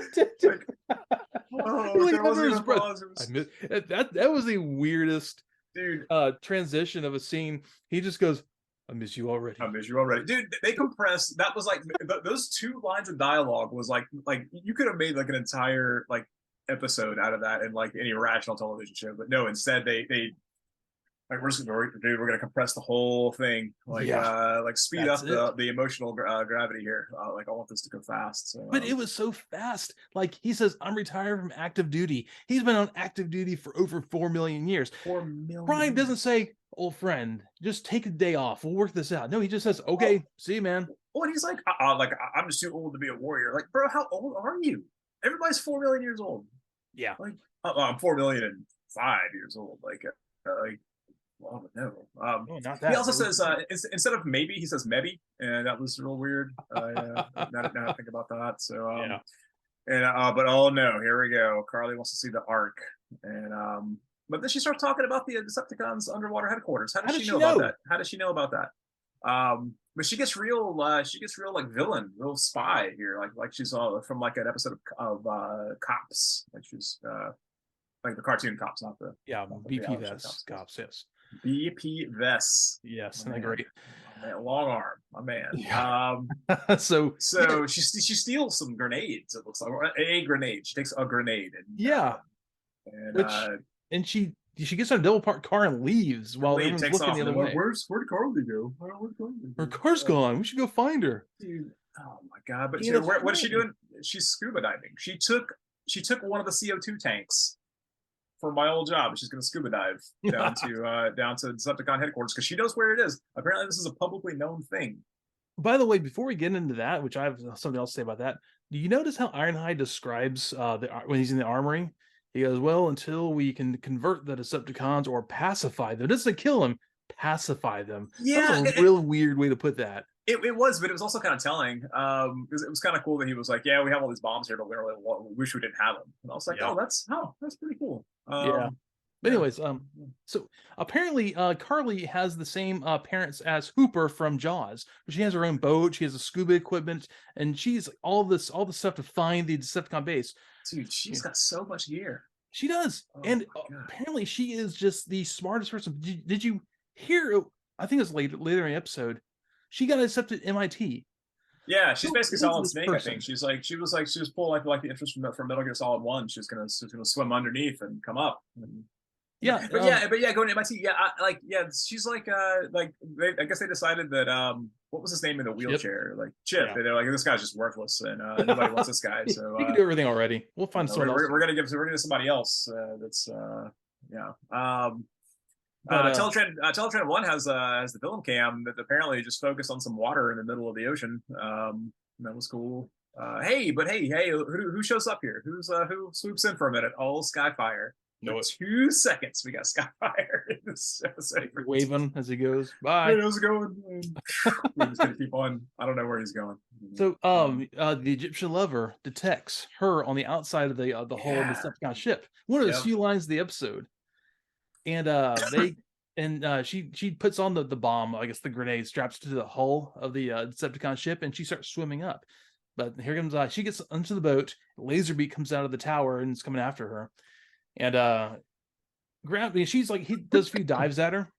wasn't a pause. That was the weirdest dude transition of a scene. He just goes, "I miss you already. I miss you already." Dude, they compressed. That was like those 2 lines of dialogue was like you could have made like an entire like episode out of that in like any rational television show. But no, instead they like we're gonna compress the whole thing, like speed up the emotional gravity here. Like I want this to go fast. So, but it was so fast. Like he says, "I'm retired from active duty." He's been on active duty for over 4 million years. 4 million. Prime doesn't say, "Old friend, just take a day off. We'll work this out." No, he just says, "Okay, see you, man." Well, and he's like, I'm just too old to be a warrior. Like, bro, how old are you? Everybody's 4 million years old. Yeah, like I'm 4,000,005 years old. Like. Well, no. Not that. He also says instead of maybe, he says maybe, and that was real weird. Now I think about that. So yeah. And but oh no, here we go. Carly wants to see the Ark, and but then she starts talking about the Decepticons' underwater headquarters. How does she know about that? How does she know about that? But she gets real like villain, real spy here, like she's from like an episode of Cops, like she's like the cartoon Cops, not the BP Vest Cops, yes. BP Vests. Yes, and great. Man, long arm, my man. Yeah. So she steals some grenades. It looks like a grenade. She takes a grenade and she gets on a double parked car and leaves while everyone's looking the other way. Where'd Carly go? Her car's gone. We should go find her. Dude, oh my god! But what is she doing? She's scuba diving. She took one of the CO2 tanks for my old job. She's going to scuba dive down to Decepticon headquarters because she knows where it is. Apparently, this is a publicly known thing. By the way, before we get into that, which I have something else to say about that, do you notice how Ironhide describes when he's in the armory? He goes, "Well, until we can convert the Decepticons or pacify them, it doesn't kill them, pacify them." Yeah, that's a real weird way to put that. It was, but it was also kind of telling. Because it was kind of cool that he was like, "Yeah, we have all these bombs here, but we really wish we didn't have them." And I was like, "Oh, that's pretty cool." Yeah. But anyways, so apparently Carly has the same parents as Hooper from Jaws. She has her own boat, she has a scuba equipment, and she's all the stuff to find the Decepticon base. Dude, she's got so much gear. She does. And apparently she is just the smartest person. Did you hear, I think it was later in the episode, she got accepted at MIT. Yeah, she's basically Solid Snake. I think she was pulling like the interest from Metal Gear Solid 1. She's gonna swim underneath and come up. Yeah, but going to MIT. Yeah, she's like I guess they decided that what was his name in the wheelchair? Like Chip. Yeah. They're like, this guy's just worthless, and nobody wants this guy. So he can do everything already. We'll find someone else. We're gonna give somebody else. That's Teletran 1 has the film cam that apparently just focused on some water in the middle of the ocean. That was cool. Hey, who shows up here? Who swoops in for a minute? Oh, Skyfire. For Know it. 2 seconds, we got Skyfire in this episode. Waving as he goes. Bye. Where was going? We're just gonna keep on. I don't know where he's going. So, the Egyptian lover detects her on the outside of the whole Yeah. Decepticon ship. One of the Yep. few lines of the episode, and she puts on the bomb. I guess the grenade straps to the hull of the Decepticon ship, and she starts swimming up. But here comes she gets onto the boat. Laserbeak comes out of the tower and is coming after her, and she's like, he does a few dives at her,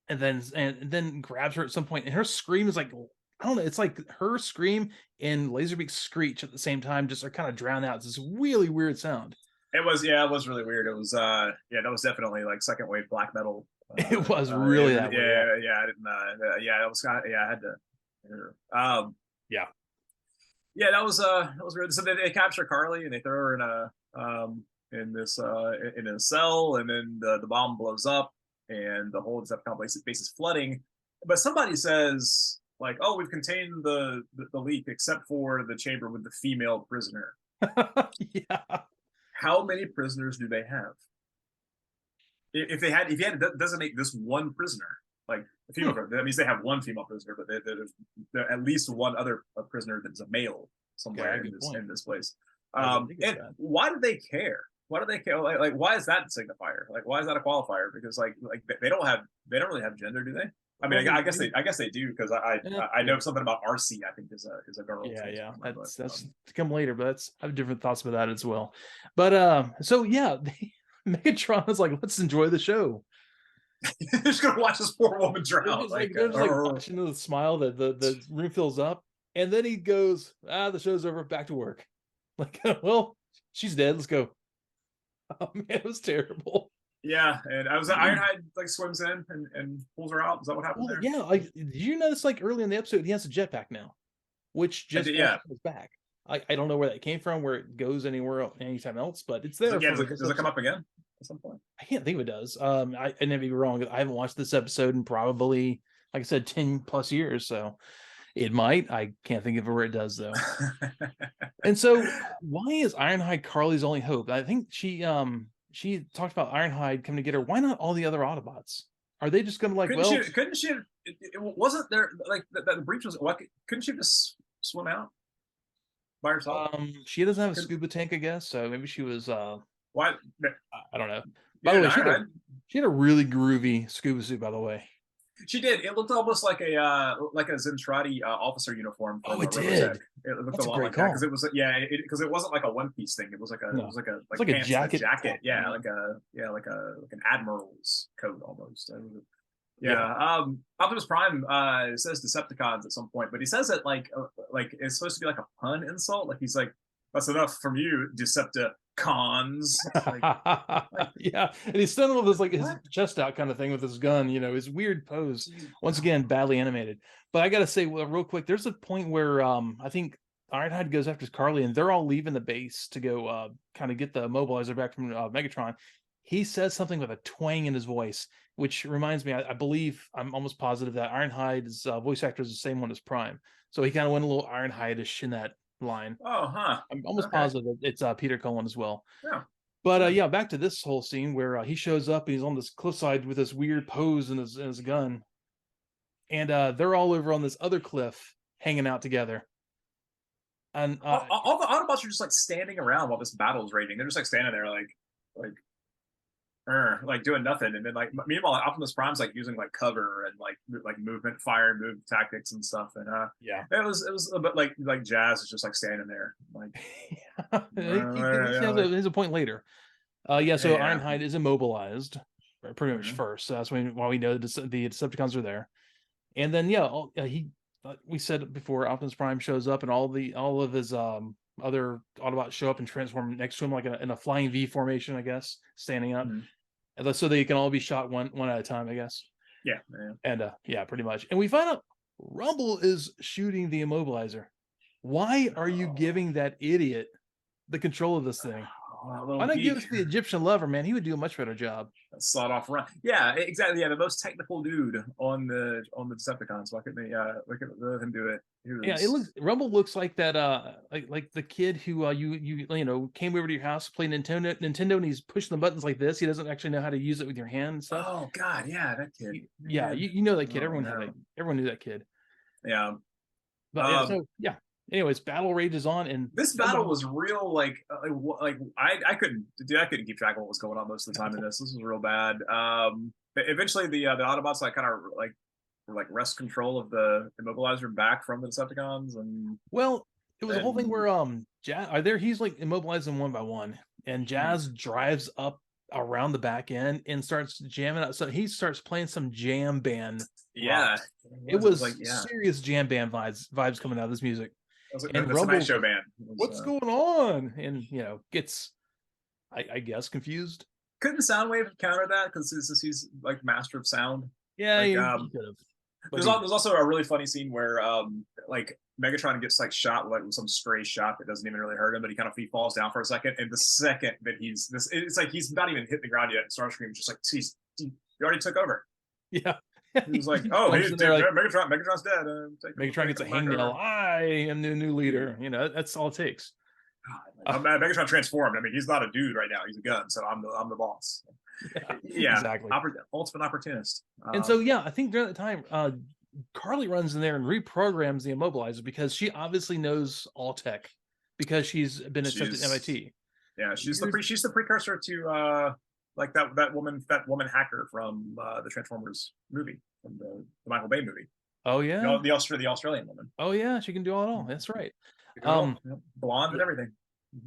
and then grabs her at some point, and her scream is like, I don't know, it's like her scream and Laserbeak's screech at the same time just are kind of drowned out. It's this really weird sound. It was really weird. It was that was definitely like second wave black metal. It was really that way. I didn't it was kind of, I had to yeah. Yeah, that was weird. So they capture Carly and they throw her in a in a cell, and then the bomb blows up and the whole Decepticon base is flooding. But somebody says like, "Oh, we've contained the leak except for the chamber with the female prisoner." Yeah. How many prisoners do they have? If you had to designate this one prisoner, like a female, that means they have one female prisoner, but there's at least one other prisoner that's a male somewhere in this place. And why do they care? Why do they care? Like why is that a signifier? Like why is that a qualifier? Because like they don't really have gender, do they? I mean, I guess they do, because I know something about RC. I think is a girl. Yeah. That's to come later, but I have different thoughts about that as well. But so yeah, Megatron is like, let's enjoy the show. They're just gonna watch this poor woman drown. They're just like watching the smile that the room fills up, and then he goes, the show's over, back to work. Like, well, she's dead. Let's go. Oh man, it was terrible. Yeah, and I was Ironhide like swims in and pulls her out. Is that what happened there? Yeah, like, did you notice like early in the episode he has a jetpack now, which just goes back. I don't know where that came from, where it goes anywhere anytime else, but it's there. Does it come up again at some point? I can't think if it does. I may be wrong. I haven't watched this episode in probably, like I said, 10+ years, so it might. I can't think of where it does though. And so, why is Ironhide Carly's only hope? I think she talked about Ironhide coming to get her. Why not all the other Autobots? Are they just going to like? Couldn't she? It wasn't there like the breach was. What couldn't she just swim out by herself? She doesn't have a scuba tank, I guess. So maybe she was. Why? I don't know. By the way, she had a really groovy scuba suit. By the way, she did. It looked almost like a Zentradi officer uniform. Oh, it did. It looked a lot like that because it was because it wasn't like a one piece thing. It was like a jacket. Yeah, like an admiral's coat almost. Optimus Prime says Decepticons at some point, but he says it like it's supposed to be like a pun insult. Like he's like, "That's enough from you, Decepticons." Yeah, and he's standing with his like his chest out kind of thing with his gun. You know, his weird pose. Once again, badly animated. But I gotta say, real quick, there's a point where I think Ironhide goes after Carly, and they're all leaving the base to go kind of get the Immobilizer back from Megatron. He says something with a twang in his voice, which reminds me, I believe, I'm almost positive that Ironhide's voice actor is the same one as Prime. So he kind of went a little Ironhide-ish in that line. Oh, huh. I'm almost positive it's Peter Cullen as well. Yeah. But back to this whole scene where he shows up and he's on this cliffside with this weird pose and his gun. And they're all over on this other cliff hanging out together. And all the Autobots are just like standing around while this battle's raging. They're just like standing there like doing nothing, and then like meanwhile Optimus Prime's like using like cover and like movement, fire, move tactics and stuff, and it was a bit like Jazz is just like standing there like he has a point later. Ironhide is immobilized pretty much first, so that's why we know the Decepticons are there, and then we said it before, Optimus Prime shows up and all of his other Autobots show up and transform next to him like in a flying V formation, I guess, standing up. And so they can all be shot one at a time, I guess. Yeah. And pretty much. And we find out Rumble is shooting the Immobilizer. Why are you giving that idiot the control of this thing? Why little not give geek. us the Egyptian lover, man? He would do a much better job. Sawed off run. Yeah, exactly. Yeah, the most technical dude on the Decepticons. Why couldn't they? Let him do it. He Yeah, it looks was. Rumble looks like that like the kid who came over to your house to play Nintendo and he's pushing the buttons like this. He doesn't actually know how to use it with your hand and stuff. Oh God, yeah, that kid. Yeah, Man. you know that kid. Oh no. Everyone knew that kid. Yeah. But yeah, Um, so yeah. Anyways, battle rages on and this battle was real. Like I couldn't, dude, I couldn't keep track of what was going on most of the time in this. This was real bad. But eventually the Autobots like kind of like wrest control of the Immobilizer back from the Decepticons, well, it was a whole thing and where Jazz are there. He's like immobilizing one by one, and Jazz drives up around the back end and starts jamming out. So he starts playing some jam band yeah, rock. It was was like yeah, serious jam band vibes coming out of this music. it was like And the Tonight Rumble's Show like, band. "What's going on?" And gets I guess confused. Couldn't Soundwave counter that because he's like master of sound. Yeah, Like he could have, but there's also a really funny scene where like Megatron gets like shot with some stray shot that doesn't even really hurt him, but he falls down for a second, and the second that it's like he's not even hitting the ground yet, and Starscream just like he already took over. yeah. He was like, He "Oh, jumps in there like, Megatron's dead." Megatron gets a hangnail. I am the new leader. That's all it takes. Megatron transformed. I mean, he's not a dude right now; he's a gun. So I'm the boss. Yeah, exactly. Ultimate opportunist. And so yeah, I think during that time, Carly runs in there and reprograms the Immobilizer because she obviously knows all tech because she's been accepted at MIT. Yeah, she's the precursor to like that woman hacker from the Transformers movie, from the Michael Bay movie. Oh yeah, the Australian woman. Oh yeah, she can do it all. That's right. Blonde and everything.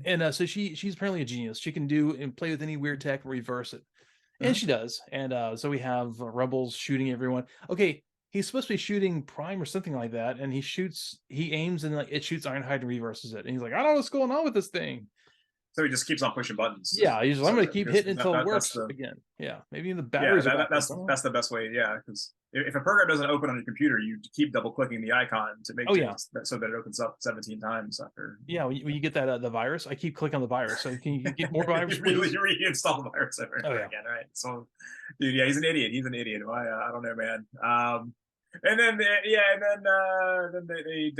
And so she's apparently a genius. She can do and play with any weird tech and reverse it, and she does. And so we have Rebels shooting everyone. Okay, he's supposed to be shooting Prime or something like that, and he aims and like it shoots Ironhide and reverses it. And he's like, I don't know what's going on with this thing. So he just keeps on pushing buttons. Yeah, I'm going to keep hitting until it works again. Yeah, maybe the batteries. Yeah, that's the best way. Yeah, because if a program doesn't open on your computer, you keep double clicking the icon to make so that it opens up 17 times after. Yeah, when you get that the virus, I keep clicking on the virus. So can you get more virus? you reinstall the virus over and over again, right? So, dude, yeah, he's an idiot. I don't know, man. And then they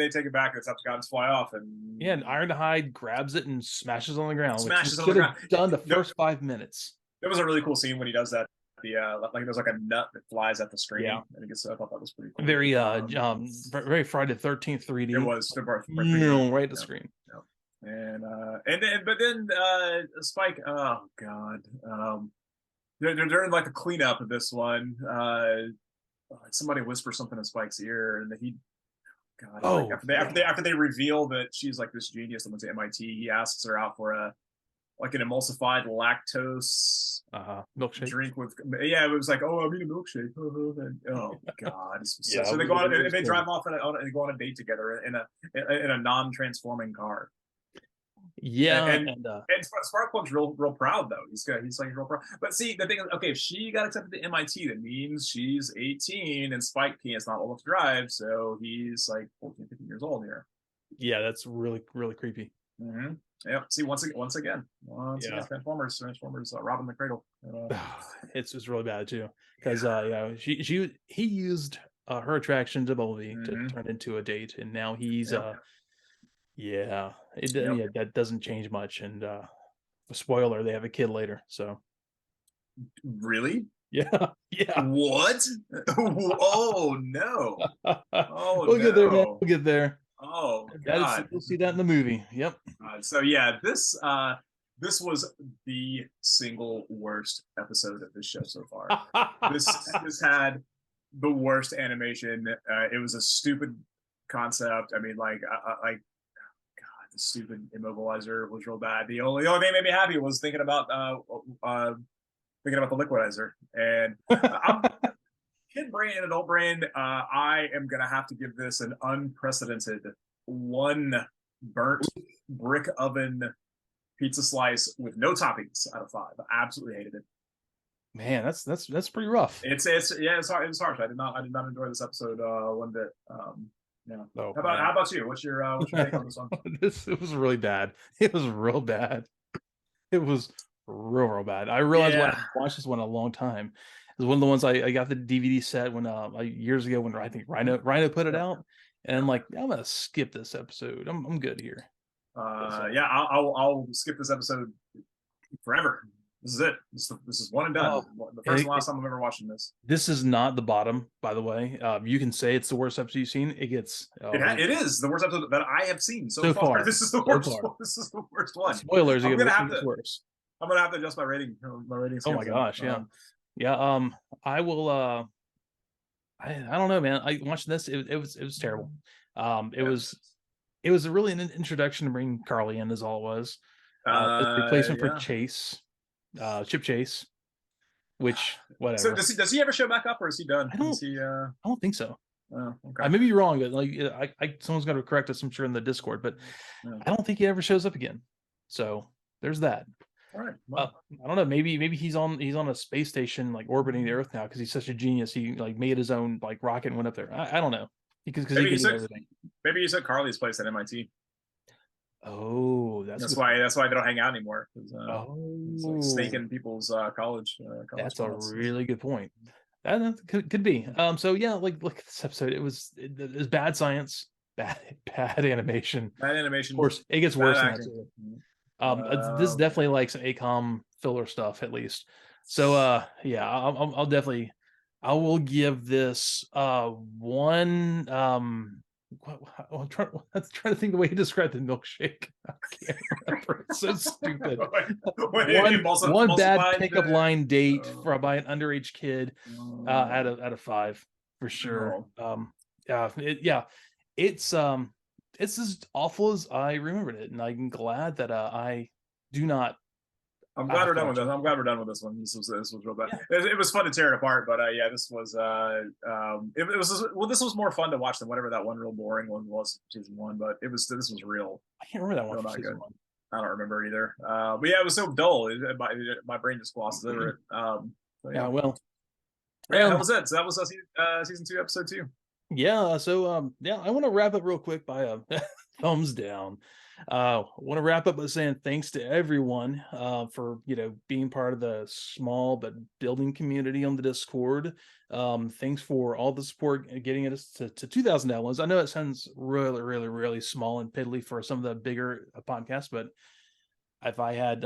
take it back and Decepticons fly off and Ironhide grabs it and smashes on the ground. Smashes on the ground. Done the first 5 minutes. There was a really cool scene when he does that. Like there's like a nut that flies at the screen. Yeah, I thought that was pretty cool. Very very Friday the 13th 3D. It was right at the screen. But then Spike. Oh God. They're during like a cleanup of this one. Somebody whispers something in Spike's ear, and he, God, after they reveal that she's like this genius that went to MIT, he asks her out for an emulsified lactose milkshake drink with. Yeah, it was like, oh, I mean a milkshake. And, oh God, so they go on and they drive off and go on a date together in a non-transforming car. Yeah, and Sparkplug's real proud though. He's like real proud. But see, the thing is, okay, if she got accepted to MIT, that means she's 18, and Spike is not old enough to drive, so he's like 14, 15 years old here. Yeah, that's really creepy. Mm-hmm. Yep. See, once again, Transformers, robbing the cradle. It's really bad too, because he used her attraction to Bumblebee to turn into a date, and now he's that doesn't change much. And spoiler, they have a kid later. So really, yeah. What? Oh no! Oh, we'll get there, man. We'll get there. Oh God! We'll see that in the movie. Yep. So yeah, this was the single worst episode of this show so far. this had the worst animation. It was a stupid concept. I mean, the stupid Immobilizer was real bad. The only thing that made me happy was thinking about the Liquidizer. And kid brain and adult brain, I am gonna have to give this an unprecedented 1 burnt brick oven pizza slice with no toppings out of 5. I absolutely hated it. Man, that's pretty rough. It's hard. It was harsh. I did not enjoy this episode one bit. Yeah. Oh, how about you? What's your take on this one? It was really bad. It was real bad. It was real bad. I realized why I Yeah. haven't watched this one in a long time. It was one of the ones I got the DVD set when like years ago when I think Rhino put it Yeah. out, and I'm like, I'm gonna skip this episode. I'm good here. So, Yeah, I'll skip this episode forever. This is it. This is one and done. oh, The first and it, last time I'm ever watching this. this is not the bottom, by the way. You can say it's the worst episode you've seen. It gets It is the worst episode that I have seen so so far. far, This is the so worst far. one. This is the worst one. Spoilers, I'm gonna it have gets to. worse. I'm gonna have to adjust my rating Oh my scales. Then. gosh, yeah, yeah. I will. I don't know, man. I watching this. It was terrible. It Yeah. was really an introduction to bring Carly in, is all it was. As a replacement for Yeah. Chase, Chip Chase, which So whatever. does he ever show back up, or is he done? I Is don't he? I don't think so. Oh, okay. I may be wrong, but like someone's going to correct us, I'm sure, in the Discord, but Yeah. I don't think he ever shows up again. So there's that. All right. Well. I don't know. Maybe he's on a space station like orbiting the Earth now because he's such a genius. He like made his own like rocket and went up there. I don't know because he Maybe can he do took everything. maybe he took Carly's place at MIT. Oh, that's a That's good why point. that's why they don't hang out anymore. It's like Oh, snaking people's college that's a paths. really good point. That could be. So yeah, like look at this episode. It was bad science, bad animation. Bad Of animation, course, it gets bad worse than that acting. too. This is definitely like some ACOM filler stuff at least. So yeah, I'll definitely I will give this one I'm trying to think the way he described the milkshake. I can't remember. It's so stupid. One bad pickup line date by an underage kid out of 5 for sure. No. Yeah, it's as awful as I remembered it, and I'm glad that I do not. I'm I glad have we're to done with watch this. it. I'm glad we're done with this one. This was real bad. Yeah. It was fun to tear it apart, but yeah, this was it was this was more fun to watch than whatever that one real boring one was season 1. But this was real I can't remember that one real from not season good. 1. I don't remember it either. But yeah, it was so dull. My brain just glosses over it. So Yeah, yeah. well, Yeah, that was it. So that was season 2, episode 2. yeah. So yeah, I want to wrap up real quick by a thumbs down. Want to wrap up by saying thanks to everyone for being part of the small but building community on the Discord. Thanks for all the support getting us to 2,000 downloads. I know it sounds really, really, really small and piddly for some of the bigger podcasts, but if I had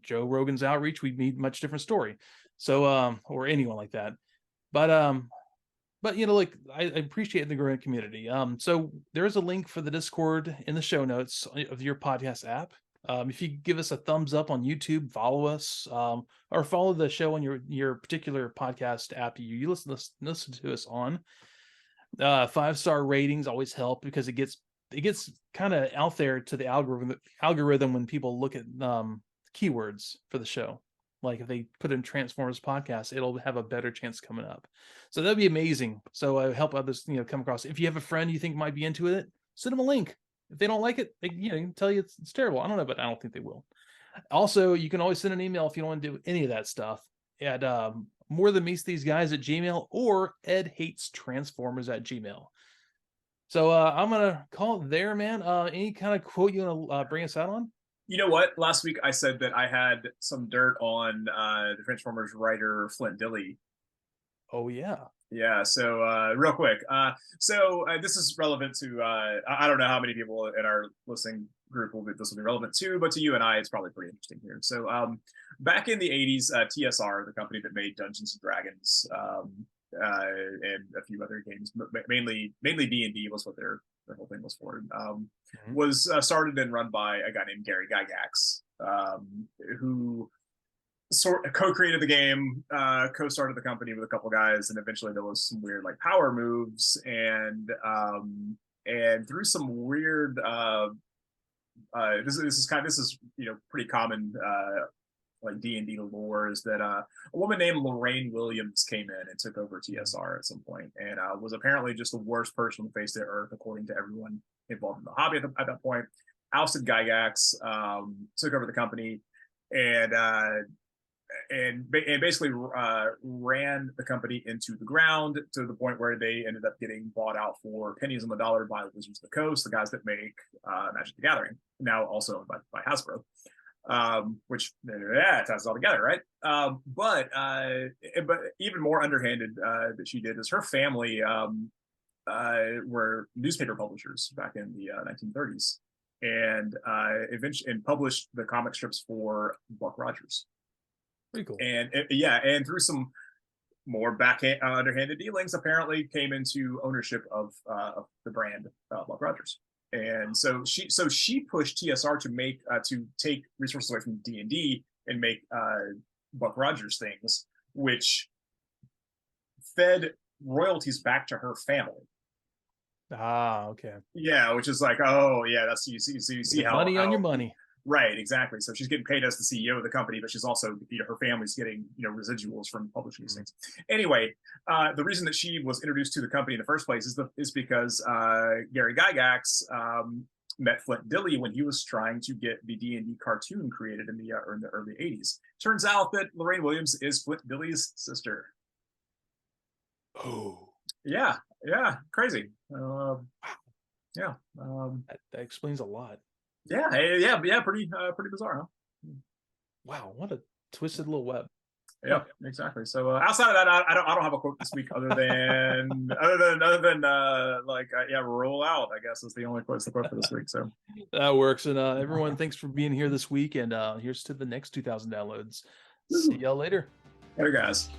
Joe Rogan's outreach, we'd be a much different story. So or anyone like that. But like I appreciate the growing community. So there is a link for the Discord in the show notes of your podcast app. If you give us a thumbs up on YouTube, follow us, or follow the show on your particular podcast app you listen to us on. 5-star ratings always help because it gets kind of out there to the algorithm when people look at keywords for the show. Like if they put in Transformers podcast, it'll have a better chance coming up. So that'd be amazing. So I help others, come across. If you have a friend you think might be into it, send them a link. If they don't like it, they can tell you it's terrible. I don't know, but I don't think they will. Also, you can always send an email if you don't want to do any of that stuff at morethanmeetstheseguys at Gmail or Edhatestransformers at Gmail. So I'm gonna call it there, man. Any kind of quote you want to bring us out on? You know what? Last week I said that I had some dirt on the Transformers writer Flint Dille. Oh yeah. Yeah, so real quick. This is relevant to I don't know how many people in our listening group this will be relevant to, but to you and I, it's probably pretty interesting here. So back in the 80s, TSR, the company that made Dungeons and Dragons, and a few other games, mainly D&D was what their whole thing was for, was started and run by a guy named Gary Gygax, who co-created the game, co-started the company with a couple guys, and eventually there was some weird like power moves and through some weird this is pretty common like D&D lore is that a woman named Lorraine Williams came in and took over TSR at some point and was apparently just the worst person on the face of the earth according to everyone involved in the hobby at that point. Ousted Gygax, took over the company and basically ran the company into the ground to the point where they ended up getting bought out for pennies on the dollar by Wizards of the Coast, the guys that make Magic the Gathering, now also owned by Hasbro. which yeah, it ties it all together, right? But even more underhanded that she did is her family were newspaper publishers back in the 1930s, and eventually and published the comic strips for Buck Rogers. Pretty cool. And yeah, and through some more underhanded dealings, apparently came into ownership of the brand Buck Rogers. And so she pushed TSR to take resources away from D&D and make Buck Rogers things, which fed royalties back to her family. Ah, okay. Yeah, which is like, oh yeah, that's you see Get money on your money. Right, exactly. So she's getting paid as the CEO of the company, but she's also, her family's getting, residuals from publishing these things. Anyway, the reason that she was introduced to the company in the first place is because Gary Gygax met Flint Dille when he was trying to get the D&D cartoon created in the early 80s. Turns out that Lorraine Williams is Flint Dille's sister. Oh, yeah, crazy. Yeah, that explains a lot. Yeah, pretty bizarre, huh? Wow, what a twisted little web. Yeah, exactly. So outside of that, I don't have a quote this week other than roll out. I guess is the only quote for this week. So that works. And everyone, thanks for being here this week. And here's to the next 2,000 downloads. See y'all later. Later, guys.